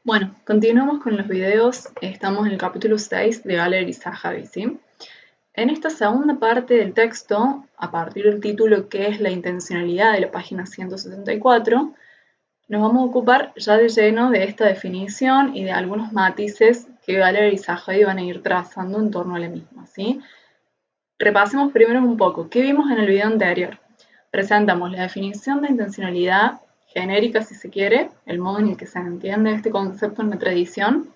Bueno, continuamos con los videos. Estamos en el capítulo 6 de Gallery Zahavi, ¿sí? En esta segunda parte del texto, a partir del título que es la intencionalidad de la página 174, nos vamos a ocupar ya de lleno de esta definición y de algunos matices que Gallery y Zahavi van a ir trazando en torno a la misma, ¿sí? Repasemos primero un poco. ¿Qué vimos en el video anterior? Presentamos la definición de intencionalidad genérica, si se quiere, el modo en el que se entiende este concepto en la tradición.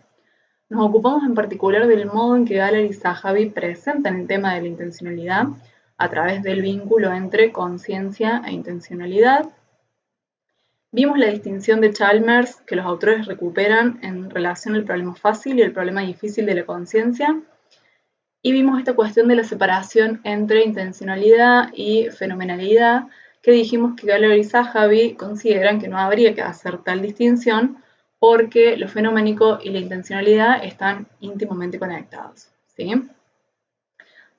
Nos ocupamos en particular del modo en que Galler y Zahavi presentan el tema de la intencionalidad a través del vínculo entre conciencia e intencionalidad. Vimos la distinción de Chalmers que los autores recuperan en relación al problema fácil y el problema difícil de la conciencia. Y vimos esta cuestión de la separación entre intencionalidad y fenomenalidad, que dijimos que Galler y Zahavi consideran que no habría que hacer tal distinción porque lo fenoménico y la intencionalidad están íntimamente conectados, ¿sí?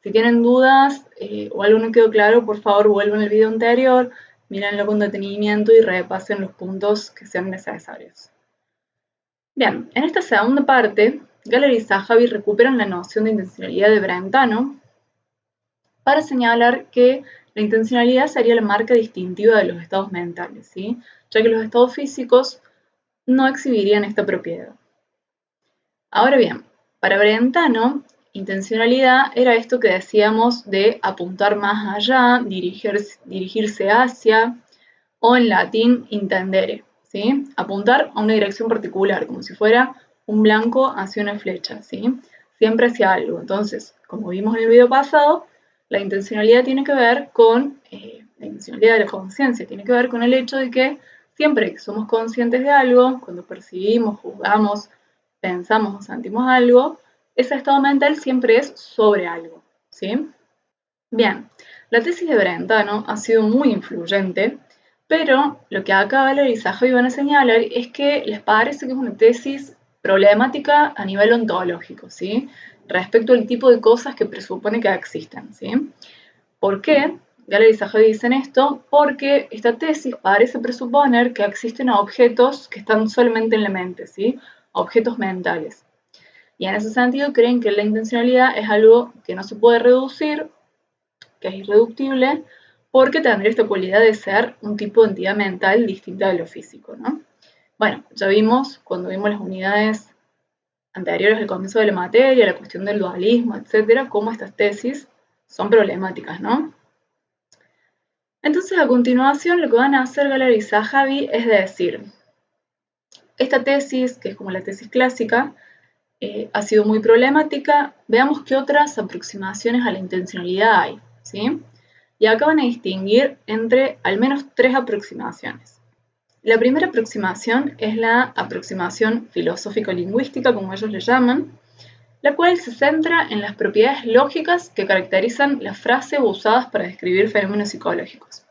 Si tienen dudas o algo no quedó claro, por favor vuelvan al video anterior, mírenlo con detenimiento y repasen los puntos que sean necesarios. Bien, en esta segunda parte, Galler y Zahavi recuperan la noción de intencionalidad de Brentano para señalar que la intencionalidad sería la marca distintiva de los estados mentales, ¿sí? Ya que los estados físicos no exhibirían esta propiedad. Ahora bien, para Brentano, intencionalidad era esto que decíamos de apuntar más allá, dirigirse hacia, o en latín, intendere, ¿sí? Apuntar a una dirección particular, como si fuera un blanco hacia una flecha, ¿sí? Siempre hacia algo. Entonces, como vimos en el video pasado, la intencionalidad tiene que ver con, la intencionalidad de la conciencia, tiene que ver con el hecho de que siempre que somos conscientes de algo, cuando percibimos, juzgamos, pensamos o sentimos algo, ese estado mental siempre es sobre algo, ¿sí? Bien, la tesis de Brentano ha sido muy influyente, pero lo que acá Valery y Zahavi van a señalar es que les parece que es una tesis problemática a nivel ontológico, ¿sí? Respecto al tipo de cosas que presupone que existen, ¿sí? ¿Por qué? Galler y Zahavi dicen esto porque esta tesis parece presuponer que existen objetos que están solamente en la mente, ¿sí? Objetos mentales. Y en ese sentido creen que la intencionalidad es algo que no se puede reducir, que es irreductible, porque tendría esta cualidad de ser un tipo de entidad mental distinta de lo físico, ¿no? Bueno, ya vimos cuando vimos las unidades anteriores al comienzo de la materia, la cuestión del dualismo, etcétera, cómo estas tesis son problemáticas, ¿no? Entonces, a continuación, lo que van a hacer Galler y Zahavi es decir, esta tesis, que es como la tesis clásica, ha sido muy problemática. Veamos qué otras aproximaciones a la intencionalidad hay, ¿sí? Y acá van a distinguir entre al menos tres aproximaciones. La primera aproximación es la aproximación filosófico-lingüística, como ellos le llaman, la cual se centra en las propiedades lógicas que caracterizan las frases usadas para describir fenómenos psicológicos.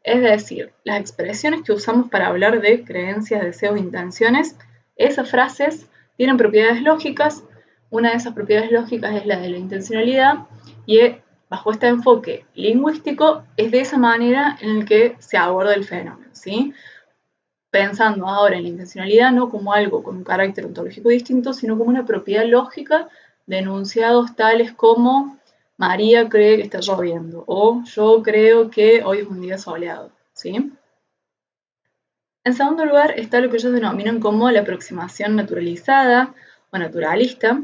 Es decir, las expresiones que usamos para hablar de creencias, deseos e intenciones, esas frases tienen propiedades lógicas. Una de esas propiedades lógicas es la de la intencionalidad y bajo este enfoque lingüístico es de esa manera en la que se aborda el fenómeno, ¿sí? Pensando ahora en la intencionalidad no como algo con un carácter ontológico distinto, sino como una propiedad lógica de enunciados tales como María cree que está lloviendo o yo creo que hoy es un día soleado, ¿sí? En segundo lugar está lo que ellos denominan como la aproximación naturalizada o naturalista,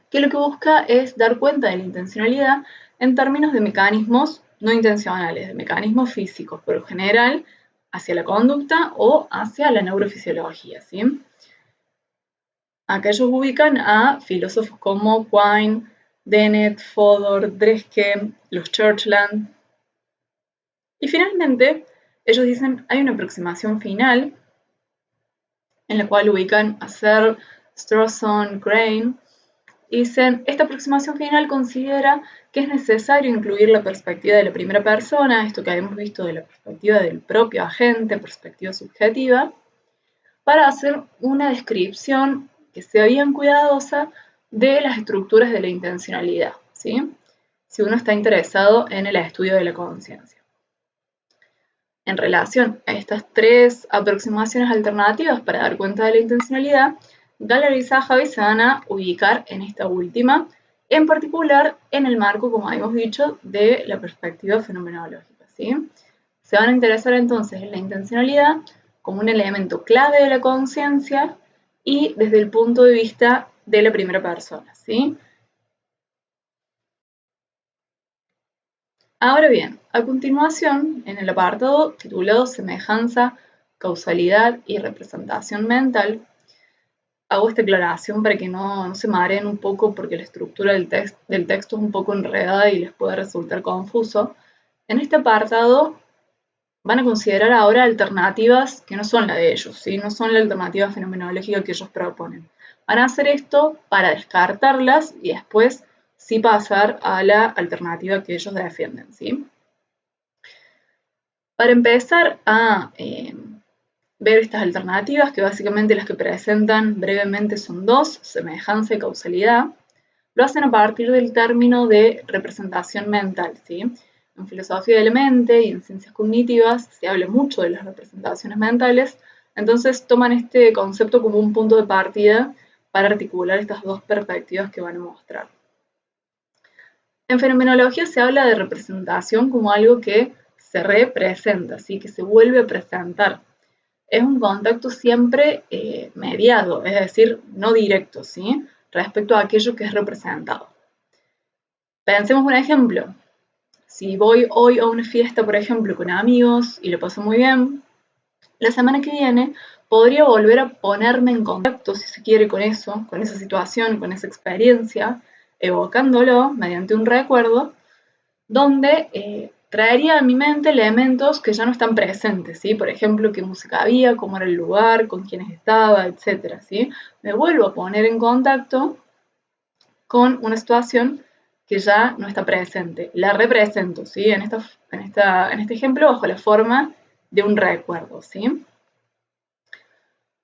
que lo que busca es dar cuenta de la intencionalidad en términos de mecanismos no intencionales, de mecanismos físicos, por lo general hacia la conducta o hacia la neurofisiología, ¿sí? Acá ellos ubican a filósofos como Quine, Dennett, Fodor, Dresche, los Churchland. Y finalmente, ellos dicen hay una aproximación final en la cual ubican a Searle, Strawson, Crane. Y dicen, esta aproximación final considera que es necesario incluir la perspectiva de la primera persona, esto que habíamos visto de la perspectiva del propio agente, perspectiva subjetiva, para hacer una descripción que sea bien cuidadosa de las estructuras de la intencionalidad, ¿sí? Si uno está interesado en el estudio de la conciencia. en relación a estas tres aproximaciones alternativas para dar cuenta de la intencionalidad, Galler y Zahavi se van a ubicar en esta última, en particular en el marco, como habíamos dicho, de la perspectiva fenomenológica, ¿sí? Se van a interesar entonces en la intencionalidad como un elemento clave de la conciencia y desde el punto de vista de la primera persona, ¿sí? Ahora bien, a continuación, en el apartado titulado Semejanza, Causalidad y Representación Mental, hago esta aclaración para que no se mareen un poco porque la estructura del texto es un poco enredada y les puede resultar confuso. En este apartado van a considerar ahora alternativas que no son la de ellos, ¿sí? No son la alternativa fenomenológica que ellos proponen. Van a hacer esto para descartarlas y después sí pasar a la alternativa que ellos defienden, ¿sí? Para empezar a ver estas alternativas, que básicamente las que presentan brevemente son dos, semejanza y causalidad, lo hacen a partir del término de representación mental, ¿sí? En filosofía de la mente y en ciencias cognitivas se habla mucho de las representaciones mentales, entonces toman este concepto como un punto de partida para articular estas dos perspectivas que van a mostrar. En fenomenología se habla de representación como algo que se representa, ¿sí? Que se vuelve a presentar. Es un contacto siempre mediado, es decir, no directo, ¿sí? Respecto a aquello que es representado. Pensemos un ejemplo. Si voy hoy a una fiesta, por ejemplo, con amigos y lo paso muy bien, la semana que viene podría volver a ponerme en contacto, si se quiere, con eso, con esa situación, con esa experiencia, evocándolo mediante un recuerdo, donde traería a mi mente elementos que ya no están presentes, ¿sí? Por ejemplo, qué música había, cómo era el lugar, con quiénes estaba, etc., ¿sí? Me vuelvo a poner en contacto con una situación que ya no está presente. La represento, ¿sí? En este ejemplo, bajo la forma de un recuerdo, ¿sí?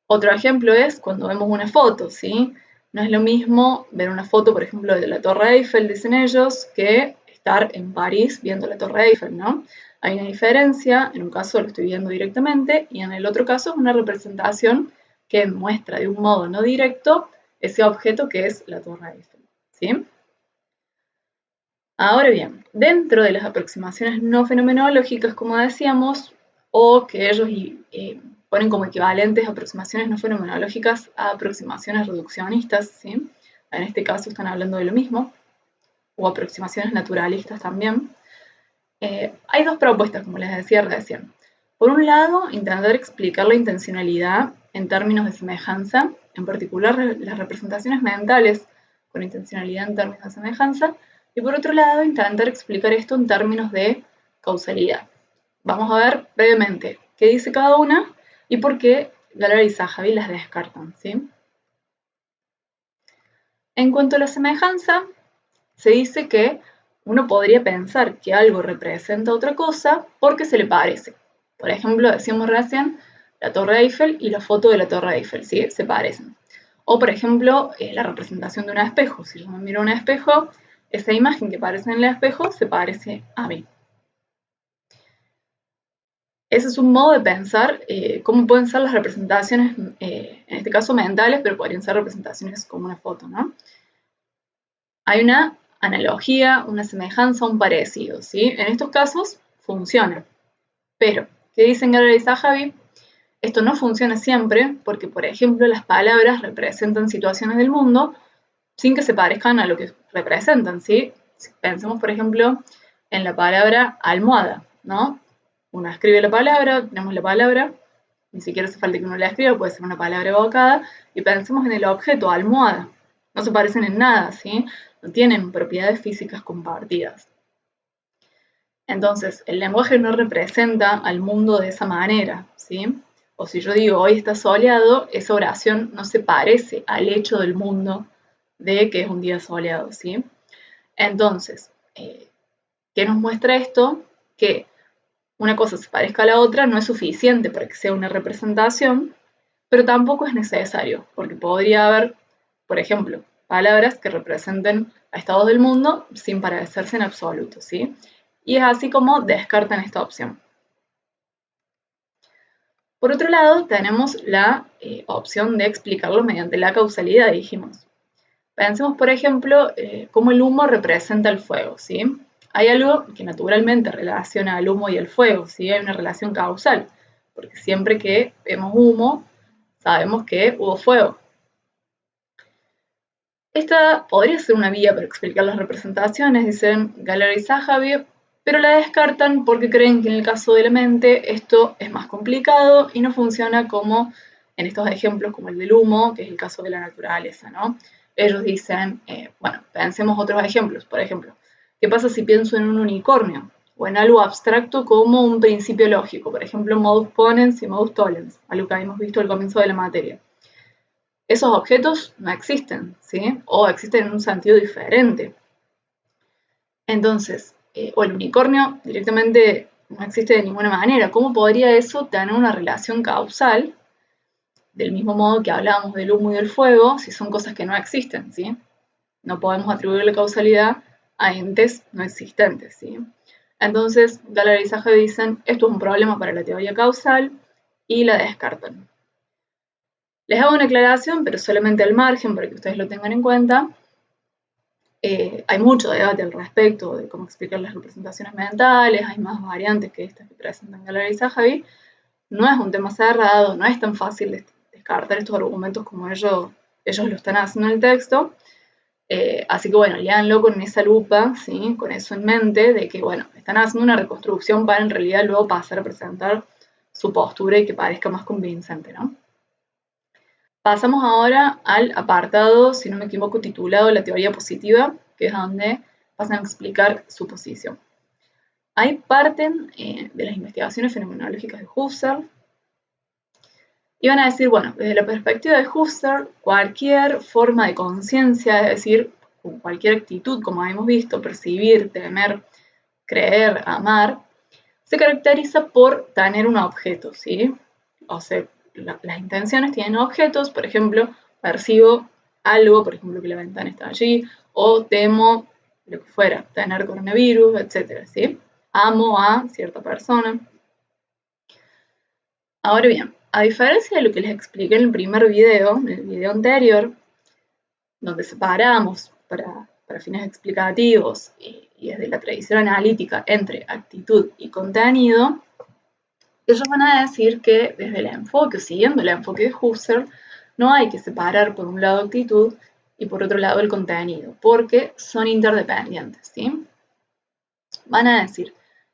Otro ejemplo es cuando vemos una foto, ¿sí? No es lo mismo ver una foto, por ejemplo, de la Torre Eiffel, dicen ellos, que estar en París viendo la Torre Eiffel, ¿no? Hay una diferencia, en un caso lo estoy viendo directamente y en el otro caso es una representación que muestra de un modo no directo ese objeto que es la Torre Eiffel, ¿sí? Ahora bien, dentro de las aproximaciones no fenomenológicas, como decíamos, o que ellos ponen como equivalentes aproximaciones no fenomenológicas a aproximaciones reduccionistas, ¿sí? En este caso están hablando de lo mismo, o aproximaciones naturalistas también. Hay dos propuestas, como les decía recién. Por un lado, intentar explicar la intencionalidad en términos de semejanza, en particular las representaciones mentales con intencionalidad en términos de semejanza, y por otro lado, intentar explicar esto en términos de causalidad. Vamos a ver brevemente qué dice cada una y por qué Galler y Zahavi las descartan, ¿sí? En cuanto a la semejanza, se dice que uno podría pensar que algo representa otra cosa porque se le parece. Por ejemplo, decíamos recién la Torre Eiffel y la foto de la Torre Eiffel, ¿sí? Se parecen. O, por ejemplo, la representación de un espejo. Si yo me miro a un espejo, esa imagen que aparece en el espejo se parece a mí. Ese es un modo de pensar cómo pueden ser las representaciones, en este caso mentales, pero podrían ser representaciones como una foto, ¿no? Hay una analogía, una semejanza, un parecido, ¿sí? En estos casos funciona. Pero, ¿qué dicen Galler y Zahavi? Esto no funciona siempre porque, por ejemplo, las palabras representan situaciones del mundo sin que se parezcan a lo que representan, ¿sí? Pensemos, por ejemplo, en la palabra almohada, ¿no? Uno escribe la palabra, tenemos la palabra, ni siquiera hace falta que uno la escriba, puede ser una palabra evocada, y pensemos en el objeto, almohada. No se parecen en nada, ¿sí? No tienen propiedades físicas compartidas. Entonces, el lenguaje no representa al mundo de esa manera, ¿sí? O si yo digo hoy está soleado, esa oración no se parece al hecho del mundo de que es un día soleado, ¿sí? Entonces, ¿qué nos muestra esto? Que una cosa se parezca a la otra no es suficiente para que sea una representación, pero tampoco es necesario, porque podría haber, por ejemplo, palabras que representen a estados del mundo sin parecerse en absoluto, ¿sí? Y es así como descartan esta opción. Por otro lado, tenemos la opción de explicarlo mediante la causalidad, dijimos. Pensemos, por ejemplo, cómo el humo representa el fuego, ¿sí? Hay algo que naturalmente relaciona al humo y el fuego, ¿sí? Hay una relación causal, porque siempre que vemos humo, sabemos que hubo fuego. Esta podría ser una vía para explicar las representaciones, dicen Galler y Zahavi, pero la descartan porque creen que en el caso de la mente esto es más complicado y no funciona como en estos ejemplos como el del humo, que es el caso de la naturaleza, ¿no? Ellos dicen, bueno, pensemos otros ejemplos. Por ejemplo, ¿qué pasa si pienso en un unicornio? O en algo abstracto como un principio lógico, por ejemplo, modus ponens y modus tollens, algo que habíamos visto al comienzo de la materia. Esos objetos no existen, ¿sí? O existen en un sentido diferente. Entonces, o el unicornio directamente no existe de ninguna manera. ¿Cómo podría eso tener una relación causal? Del mismo modo que hablábamos del humo y del fuego, si son cosas que no existen, ¿sí? No podemos atribuirle causalidad a entes no existentes, ¿sí? Entonces, Galler y Zahavi dicen, esto es un problema para la teoría causal y la descartan. Les hago una aclaración, pero solamente al margen para que ustedes lo tengan en cuenta. Hay mucho debate al respecto de cómo explicar las representaciones mentales, hay más variantes que estas que presentan Galler y Zahavi. No es un tema cerrado, no es tan fácil descartar estos argumentos como ellos lo están haciendo en el texto. Así que bueno, léanlo con esa lupa, ¿sí? Con eso en mente, de que bueno, están haciendo una reconstrucción para en realidad luego pasar a presentar su postura y que parezca más convincente, ¿no? Pasamos ahora al apartado, si no me equivoco, titulado La teoría positiva, que es donde pasan a explicar su posición. Ahí parten de las investigaciones fenomenológicas de Husserl y van a decir, bueno, desde la perspectiva de Husserl, cualquier forma de conciencia, es decir, cualquier actitud, como hemos visto, percibir, temer, creer, amar, se caracteriza por tener un objeto, ¿sí? O sea, las intenciones tienen objetos, por ejemplo, percibo algo, por ejemplo, que la ventana está allí, o temo lo que fuera, tener coronavirus, etcétera, ¿sí? Amo a cierta persona. Ahora bien, a diferencia de lo que les expliqué en el primer video, en el video anterior, donde separamos para fines explicativos y desde la tradición analítica entre actitud y contenido, ellos van a decir que desde el enfoque, siguiendo el enfoque de Husserl, no hay que separar por un lado actitud y por otro lado el contenido, porque son interdependientes, ¿sí? Van a decir,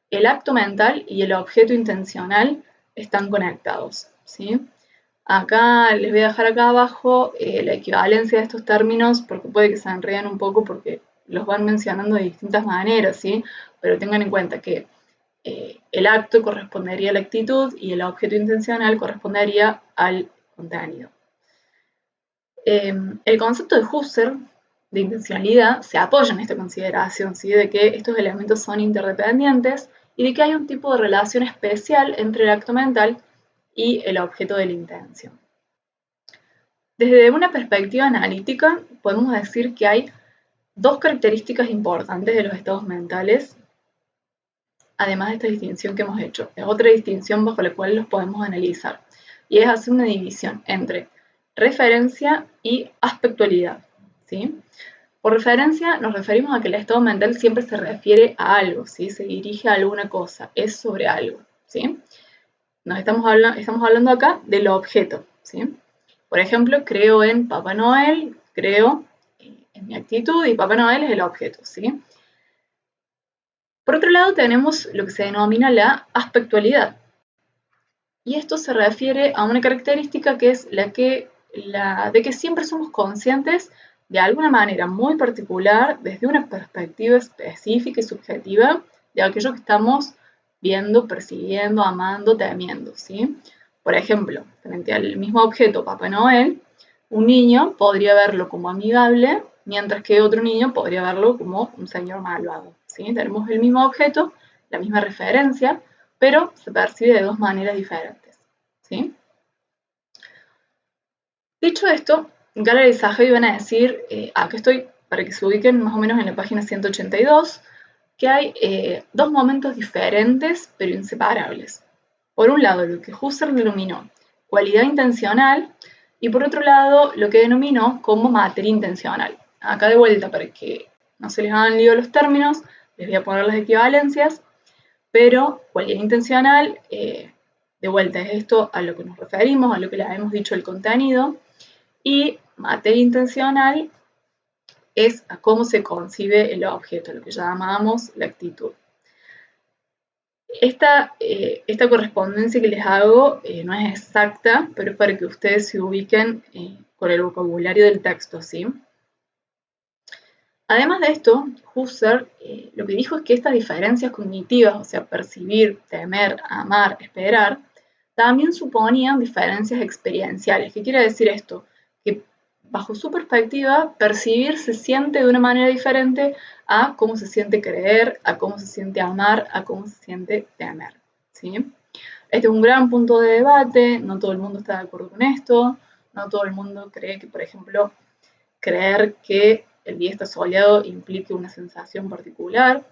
el acto mental y el objeto intencional están conectados, ¿sí? Acá les voy a dejar acá abajo la equivalencia de estos términos, porque puede que se enreden un poco porque los van mencionando de distintas maneras, ¿sí? Pero tengan en cuenta que el acto correspondería a la actitud y el objeto intencional correspondería al contenido. El concepto de Husserl de intencionalidad se apoya en esta consideración, ¿sí? De que estos elementos son interdependientes y de que hay un tipo de relación especial entre el acto mental y el objeto de la intención. Desde una perspectiva analítica, podemos decir que hay dos características importantes de los estados mentales, además de esta distinción que hemos hecho. Es otra distinción bajo la cual los podemos analizar, y es hacer una división entre referencia y aspectualidad, ¿sí? Por referencia nos referimos a que el estado mental siempre se refiere a algo, ¿sí? Se dirige a alguna cosa, es sobre algo, ¿sí? Estamos hablando acá del objeto, ¿sí? Por ejemplo, creo en Papá Noel, creo en mi actitud y Papá Noel es el objeto, ¿sí? Por otro lado, tenemos lo que se denomina la aspectualidad. Y esto se refiere a una característica que es de que siempre somos conscientes de alguna manera muy particular, desde una perspectiva específica y subjetiva, de aquello que estamos viendo, percibiendo, amando, temiendo, ¿sí? Por ejemplo, frente al mismo objeto, Papá Noel, un niño podría verlo como amigable, mientras que otro niño podría verlo como un señor malvado, ¿sí? Tenemos el mismo objeto, la misma referencia, pero se percibe de dos maneras diferentes, ¿sí? Dicho esto, Galler y Zahavi van a decir, acá estoy para que se ubiquen más o menos en la página 182, que hay dos momentos diferentes pero inseparables. Por un lado, lo que Husserl denominó cualidad intencional y por otro lado, lo que denominó como materia intencional. Acá de vuelta, para que no se les hagan lío los términos, les voy a poner las equivalencias, pero cualidad intencional, de vuelta, es esto a lo que nos referimos, a lo que le hemos dicho el contenido, y materia intencional es a cómo se concibe el objeto, lo que llamamos la actitud. Esta correspondencia que les hago no es exacta, pero es para que ustedes se ubiquen con el vocabulario del texto, ¿sí? Además de esto, Husserl lo que dijo es que estas diferencias cognitivas, o sea, percibir, temer, amar, esperar, también suponían diferencias experienciales. ¿Qué quiere decir esto? Que bajo su perspectiva, percibir se siente de una manera diferente a cómo se siente creer, a cómo se siente amar, a cómo se siente temer, ¿sí? Este es un gran punto de debate, no todo el mundo está de acuerdo con esto, no todo el mundo cree que, por ejemplo, creer que el día está soleado implique una sensación particular,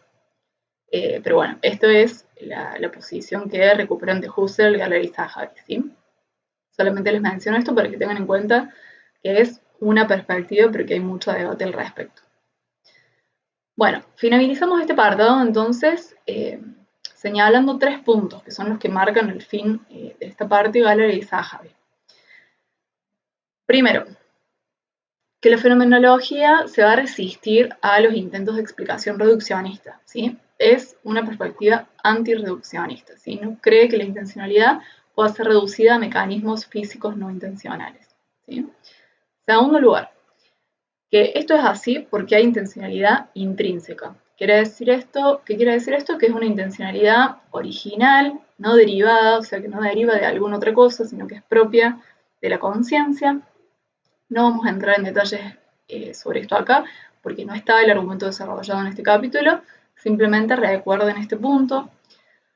pero bueno, esto es la posición que recuperan de Husserl, Galler y Zahavi, ¿sí? Solamente les menciono esto para que tengan en cuenta que es una perspectiva, pero que hay mucho debate al respecto. Bueno, finalizamos este apartado entonces señalando 3 puntos, que son los que marcan el fin de esta parte, Galler y Zahavi. Primero, que la fenomenología se va a resistir a los intentos de explicación reduccionista, ¿sí? Es una perspectiva antirreduccionista, ¿sí? No cree que la intencionalidad pueda ser reducida a mecanismos físicos no intencionales, ¿sí? Segundo lugar, que esto es así porque hay intencionalidad intrínseca. ¿Qué quiere decir esto? Que es una intencionalidad original, no derivada, o sea que no deriva de alguna otra cosa, sino que es propia de la conciencia. No vamos a entrar en detalles sobre esto acá, porque no está el argumento desarrollado en este capítulo, simplemente recuerden este punto.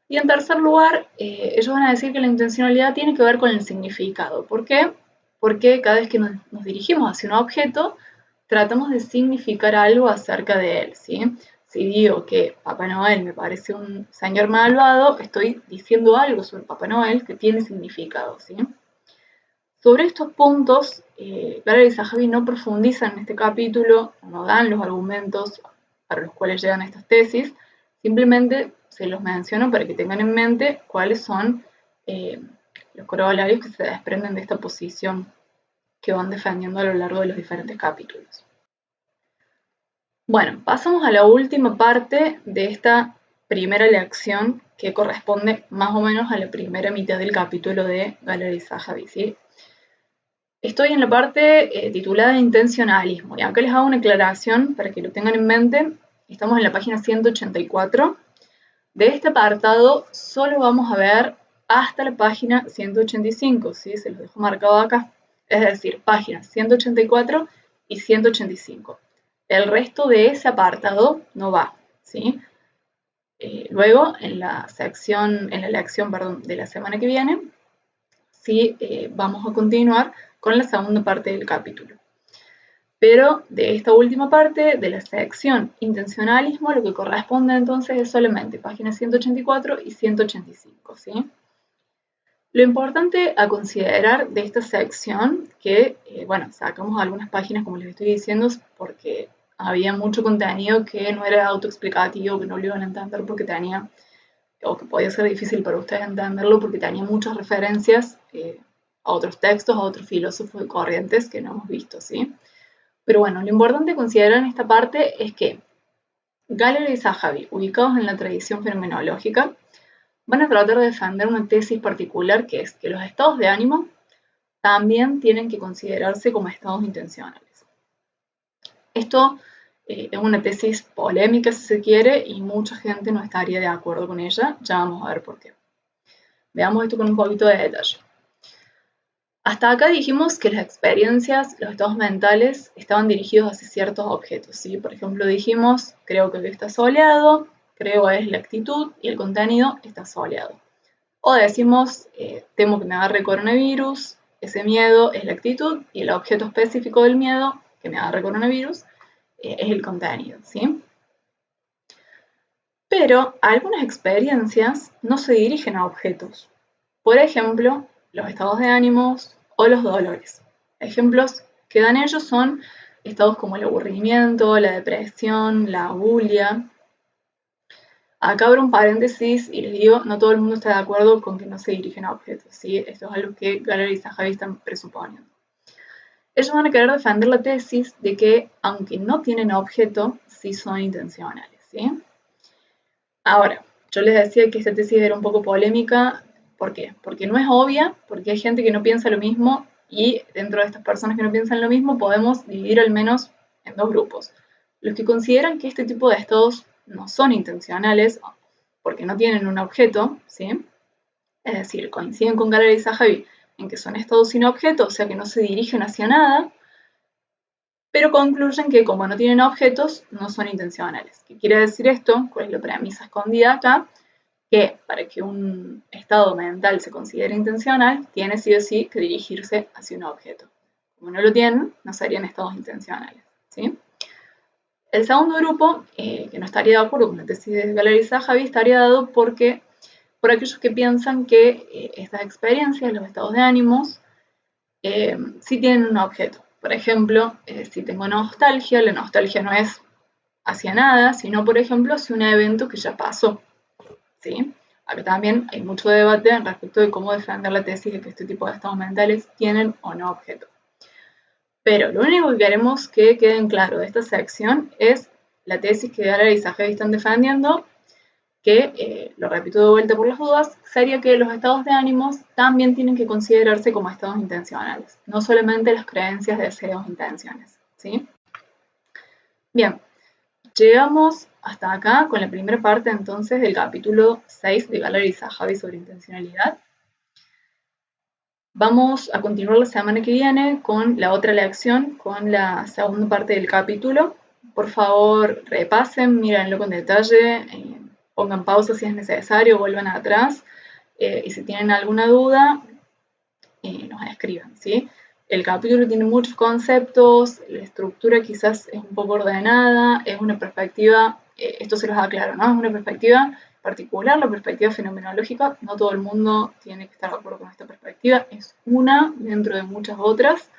Y en tercer lugar, ellos van a decir que la intencionalidad tiene que ver con el significado. ¿Por qué? Porque cada vez que nos dirigimos hacia un objeto, tratamos de significar algo acerca de él, ¿sí? Si digo que Papá Noel me parece un señor malvado, estoy diciendo algo sobre Papá Noel que tiene significado, ¿sí? Sobre estos puntos, Galler y Zahavi no profundizan en este capítulo, no dan los argumentos para los cuales llegan a estas tesis, simplemente se los menciono para que tengan en mente cuáles son los corolarios que se desprenden de esta posición que van defendiendo a lo largo de los diferentes capítulos. Bueno, pasamos a la última parte de esta primera lección que corresponde más o menos a la primera mitad del capítulo de Galler y Zahavi, ¿sí? Estoy en la parte titulada Intencionalismo, y acá les hago una aclaración para que lo tengan en mente. Estamos en la página 184. De este apartado solo vamos a ver hasta la página 185, ¿sí? Se los dejo marcado acá. Es decir, páginas 184 y 185. El resto de ese apartado no va, ¿sí? Luego, en la lección de la semana que viene, sí vamos a continuar con la segunda parte del capítulo. Pero de esta última parte, de la sección intencionalismo, lo que corresponde entonces es solamente páginas 184 y 185, ¿sí? Lo importante a considerar de esta sección, que, bueno, sacamos algunas páginas, como les estoy diciendo, porque había mucho contenido que no era autoexplicativo, que no lo iban a entender porque tenía, o que podía ser difícil para ustedes entenderlo porque tenía muchas referencias a otros textos, a otros filósofos de corrientes que no hemos visto, ¿sí? Pero bueno, lo importante considerar en esta parte es que Galler y Zahavi, ubicados en la tradición fenomenológica, van a tratar de defender una tesis particular que es que los estados de ánimo también tienen que considerarse como estados intencionales. Esto es una tesis polémica, si se quiere, y mucha gente no estaría de acuerdo con ella. Ya vamos a ver por qué. Veamos esto con un poquito de detalle. Hasta acá dijimos que las experiencias, los estados mentales, estaban dirigidos hacia ciertos objetos, ¿sí? Por ejemplo, dijimos, creo que está soleado, creo es la actitud y el contenido está soleado. O decimos, temo que me agarre coronavirus, ese miedo es la actitud y el objeto específico del miedo, que me agarre coronavirus, es el contenido, ¿sí? Pero algunas experiencias no se dirigen a objetos, Por ejemplo, los estados de ánimos o los dolores. Ejemplos que dan ellos son estados como el aburrimiento, la depresión, la bulia. Acá abro un paréntesis y les digo, no todo el mundo está de acuerdo con que no se dirigen a objetos, ¿sí? Esto es algo que Gallery y Zahavi están presuponiendo. Ellos van a querer defender la tesis de que, aunque no tienen objeto, sí son intencionales, ¿sí? Ahora, yo les decía que esta tesis era un poco polémica. ¿Por qué? Porque no es obvia, porque hay gente que no piensa lo mismo y dentro de estas personas que no piensan lo mismo podemos dividir al menos en dos grupos. Los que consideran que este tipo de estados no son intencionales porque no tienen un objeto, ¿sí? Es decir, coinciden con Gallery y Zahavi en que son estados sin objeto, o sea que no se dirigen hacia nada, pero concluyen que como no tienen objetos, no son intencionales. ¿Qué quiere decir esto? ¿Cuál es la premisa escondida acá? Que para que un estado mental se considere intencional, tiene sí o sí que dirigirse hacia un objeto. Como no lo tienen, no serían estados intencionales, ¿sí? El segundo grupo, que no estaría de acuerdo con la tesis de Gallery y Zahavi, estaría dado por aquellos que piensan que estas experiencias, los estados de ánimos, sí tienen un objeto. Por ejemplo, si tengo nostalgia, la nostalgia no es hacia nada, sino, por ejemplo, hacia un evento que ya pasó, ¿sí? Acá también hay mucho debate respecto de cómo defender la tesis de que este tipo de estados mentales tienen o no objeto. Pero lo único que queremos que quede en claro de esta sección es la tesis que Gallery y Zahavi están defendiendo, que, lo repito de vuelta por las dudas, sería que los estados de ánimos también tienen que considerarse como estados intencionales, no solamente las creencias, deseos, intenciones, ¿sí? Bien, llegamos hasta acá con la primera parte entonces del capítulo 6 de Gallery y Zahavi sobre intencionalidad. Vamos a continuar la semana que viene con la otra lección, con la segunda parte del capítulo. Por favor, repasen, mírenlo con detalle, pongan pausa si es necesario, vuelvan atrás y si tienen alguna duda, nos escriban, ¿sí? El capítulo tiene muchos conceptos, la estructura quizás es un poco ordenada, es una perspectiva, esto se los aclaro, ¿no? Es una perspectiva particular, la perspectiva fenomenológica, no todo el mundo tiene que estar de acuerdo con esta perspectiva, es una dentro de muchas otras,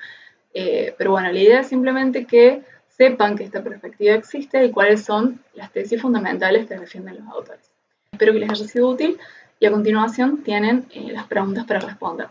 pero bueno, la idea es simplemente que sepan que esta perspectiva existe y cuáles son las tesis fundamentales que defienden los autores. Espero que les haya sido útil y a continuación tienen las preguntas para responder.